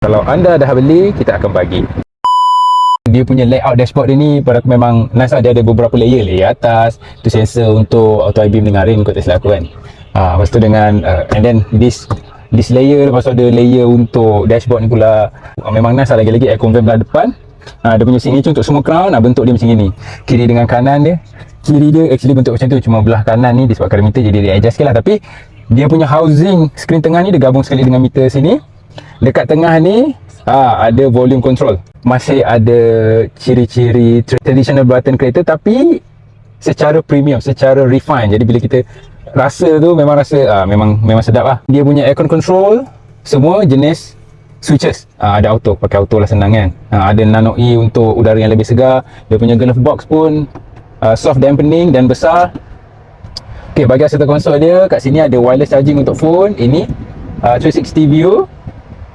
Kalau anda dah beli, kita akan bagi. Dia punya layout dashboard dia ni pada aku memang nice lah. Dia ada beberapa layer atas tu sensor untuk auto high beam dengan rain kot Tesla aku kan. Lepas tu dengan and then this layer, lepas tu ada layer untuk dashboard ni pula. Memang nice lah. Lagi-lagi aircon vent belah depan. Dia punya signature untuk semua crown, bentuk dia macam ni. Kiri dengan kanan dia. Kiri dia actually bentuk macam tu, cuma belah kanan ni disebabkan meter jadi dia adjust lah. Tapi dia punya housing screen tengah ni dia gabung sekali dengan meter sini. Dekat tengah ni ada volume control. Masih ada ciri-ciri traditional button kereta tapi secara premium, secara refine. Jadi bila kita rasa tu memang rasa memang sedap lah. Dia punya aircon control semua jenis switches. Ada auto, pakai auto lah senang kan. Ada nano E untuk udara yang lebih segar. Dia punya glove box pun soft dampening dan besar. Okay, bahagian serta konsol dia kat sini ada wireless charging untuk phone. Ini 360 view.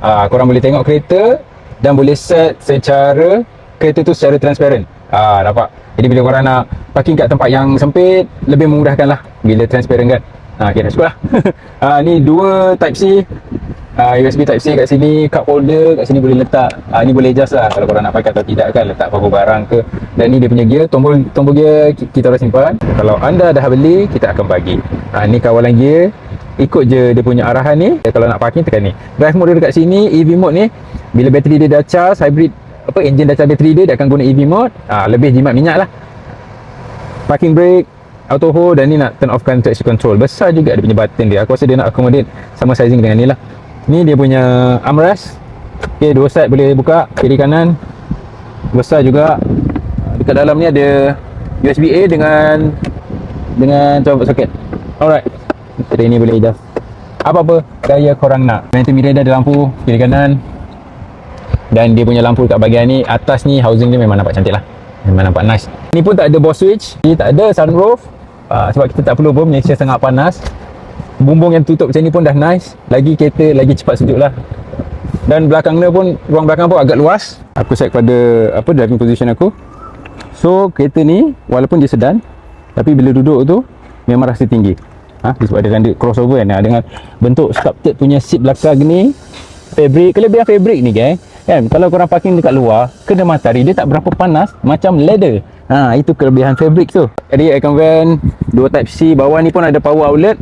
Korang boleh tengok kereta dan boleh set secara kereta tu secara transparent. Dapat. Jadi bila korang nak parking kat tempat yang sempit, lebih memudahkan lah bila transparent kan. Okay, dah cukup lah. Ni dua type C, USB type C kat sini, cup holder kat sini boleh letak. Ni boleh adjust lah kalau korang nak pakai atau tidak kan, letak apa-apa barang ke. Dan ni dia punya gear, tombol gear kita orang simpan. Kalau anda dah beli, kita akan bagi. Ni kawalan gear. Ikut je dia punya arahan ni. Kalau nak parking tekan ni. Drive mode dia dekat sini. EV mode ni bila bateri dia dah charge, hybrid engine dah charge bateri dia akan guna EV mode. Lebih jimat minyak lah. Parking brake, auto hold, dan ni nak turn off kan traction control. Besar juga dia punya button dia. Aku rasa dia nak accommodate sama sizing dengan ni lah. Ni dia punya armrest. Okay, dua side boleh buka kiri kanan. Besar juga. Dekat dalam ni ada USB A dengan 12 soket. Alright. Jadi ni boleh adjust apa-apa gaya korang nak. Ventilator mirror dia ada lampu kiri kanan. Dan dia punya lampu kat bahagian ni, atas ni housing dia memang nampak cantik lah. Memang nampak nice. Ni pun tak ada boss switch. Ni tak ada sunroof. Sebab kita tak perlu pun, Malaysia sangat panas. Bumbung yang tutup macam ni pun dah nice. Lagi kereta lagi cepat sejuk lah. Dan belakang dia pun, ruang belakang pun agak luas. Aku set pada driving position aku. So kereta ni walaupun dia sedan, tapi bila duduk tu memang rasa tinggi. Sebab dia crossover kan. Dengan bentuk sculpted punya seat belakang ni, fabric, kelebihan fabric ni kan, kalau korang parking dekat luar kena matahari, dia tak berapa panas macam leather. Itu kelebihan fabric tu. Jadi aircon vent, dua type C. Bawah ni pun ada power outlet,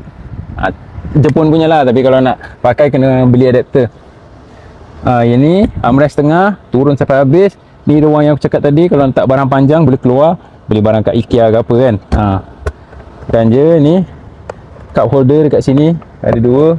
Jepun punya lah, tapi kalau nak pakai kena beli adapter. Ini armrest tengah, turun sampai habis. Ni ruang yang aku cakap tadi, kalau letak barang panjang boleh keluar, beli barang kat IKEA ke apa kan. Dan je ni cup holder dekat sini ada dua.